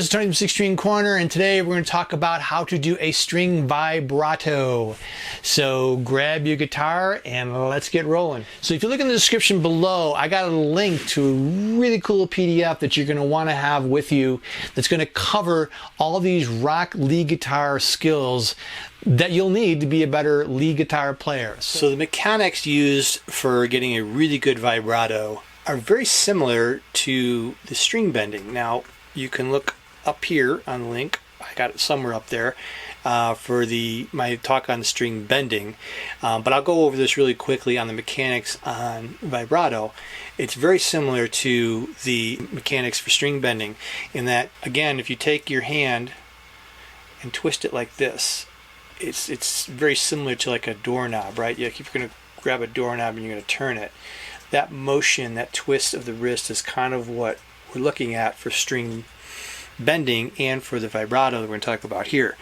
it's Tony from Six String Corner, and today we're going to talk about how to do a string vibrato. So grab your guitar and let's get rolling. So if you look in the description below, I got a link to a really cool PDF that you're going to want to have with you that's going to cover all these rock lead guitar skills that you'll need to be a better lead guitar player. So the mechanics used for getting a really good vibrato are very similar to the string bending. Now, you can look up here on the link. I got it somewhere up there for my talk on string bending. But I'll go over this really quickly on the mechanics on vibrato. It's very similar to the mechanics for string bending in that, again, if you take your hand and twist it like this, it's very similar to like a doorknob, right? If you're going to grab a doorknob and you're going to turn it, that motion, that twist of the wrist is kind of what we're looking at for string bending and for the vibrato that we're going to talk about here.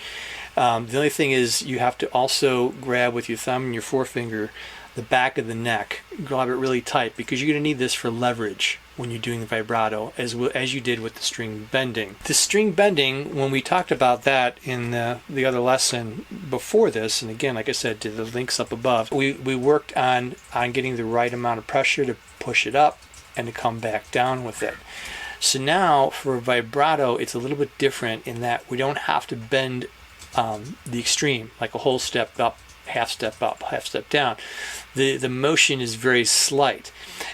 The only thing is you have to also grab with your thumb and your forefinger the back of the neck, grab it really tight, because you're going to need this for leverage when you're doing the vibrato as you did with the string bending. The string bending, when we talked about that in the other lesson before this, and again, like I said, to the links up above, we worked on getting the right amount of pressure to push it up and to come back down with it. So now for vibrato, it's a little bit different in that we don't have to bend the extreme, like a whole step up, half step down. The motion is very slight,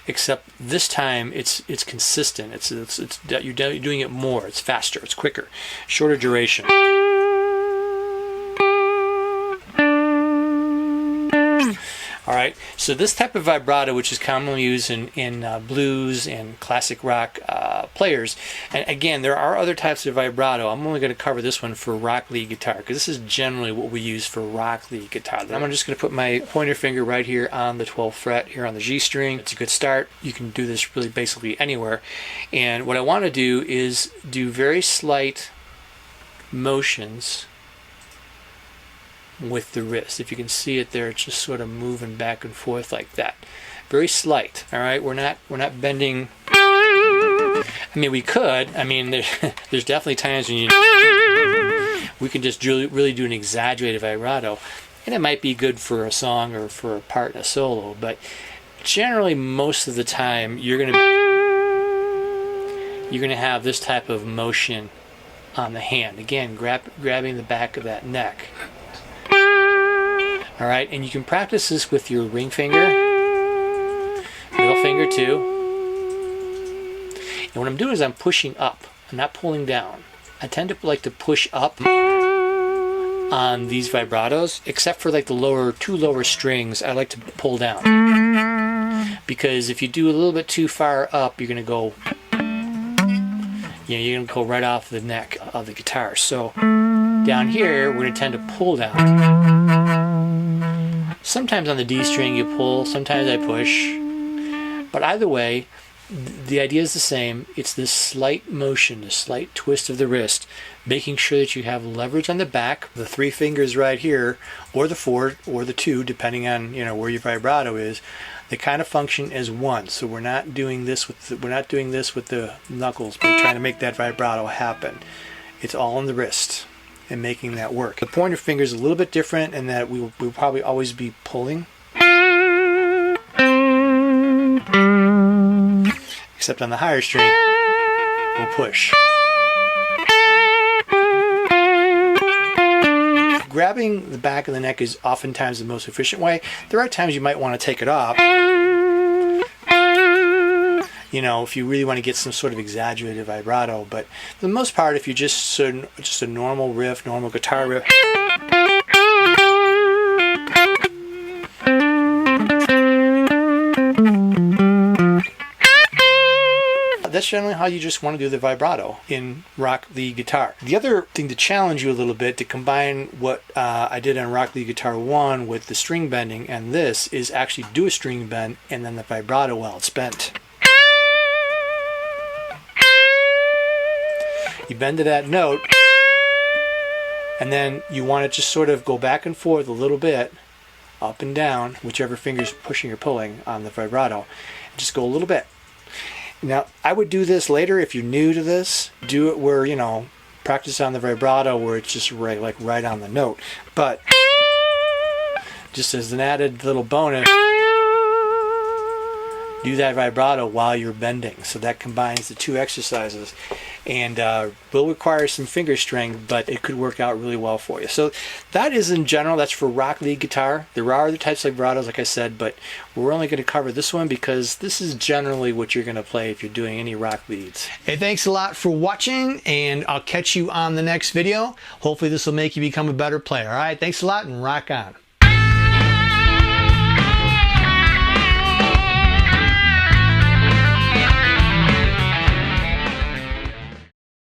except this time it's consistent. You're doing it more. It's faster. It's quicker, shorter duration. All right, so this type of vibrato, which is commonly used in blues and classic rock players, and again, there are other types of vibrato. I'm only going to cover this one for rock lead guitar because this is generally what we use for rock lead guitar. I'm just going to put my pointer finger right here on the 12th fret here on the G string. It's a good start. You can do this really basically anywhere. And what I want to do is do very slight motions with the wrist. If you can see it there, it's just sort of moving back and forth like that. Very slight. All right, we're not bending. I mean, we could. I mean, there's definitely times when we can just really do an exaggerated vibrato, and it might be good for a song or for a part in a solo. But generally, most of the time, you're gonna have this type of motion on the hand. Again, grabbing the back of that neck. All right, and you can practice this with your ring finger, middle finger too. And what I'm doing is I'm pushing up. I'm not pulling down. I tend to like to push up on these vibratos, except for like the two lower strings. I like to pull down because if you do a little bit too far up, you're gonna go right off the neck of the guitar. So down here, we're gonna tend to pull down. Sometimes on the D string you pull, sometimes I push. But either way, the idea is the same. It's this slight motion, this slight twist of the wrist, making sure that you have leverage on the back. The 3 fingers right here, or the 4, or the 2, depending on where your vibrato is. They kind of function as one. So we're not doing this with the knuckles, but we're trying to make that vibrato happen. It's all on the wrist and making that work. The pointer finger is a little bit different in that we'll probably always be pulling. Except on the higher string, we'll push. Grabbing the back of the neck is oftentimes the most efficient way. There are times you might want to take it off. If you really want to get some sort of exaggerated vibrato, but for the most part, if you're just a normal riff, normal guitar riff, that's generally how you just want to do the vibrato in rock lead guitar. The other thing to challenge you a little bit, to combine what I did on rock lead guitar 1 with the string bending and this, is actually do a string bend and then the vibrato while it's bent. You bend to that note, and then you want to just sort of go back and forth a little bit, up and down, whichever finger's pushing or pulling on the vibrato. Just go a little bit. Now, I would do this later if you're new to this. Do it where, practice on the vibrato where it's just right on the note. But just as an added little bonus, do that vibrato while you're bending. So that combines the two exercises, and will require some finger strength, but it could work out really well for you. So that is, in general, that's for rock lead guitar. There are other types of vibratos, like I said, but we're only going to cover this one because this is generally what you're going to play if you're doing any rock leads. Hey, thanks a lot for watching, and I'll catch you on the next video. Hopefully this will make you become a better player. All right, thanks a lot, and rock on.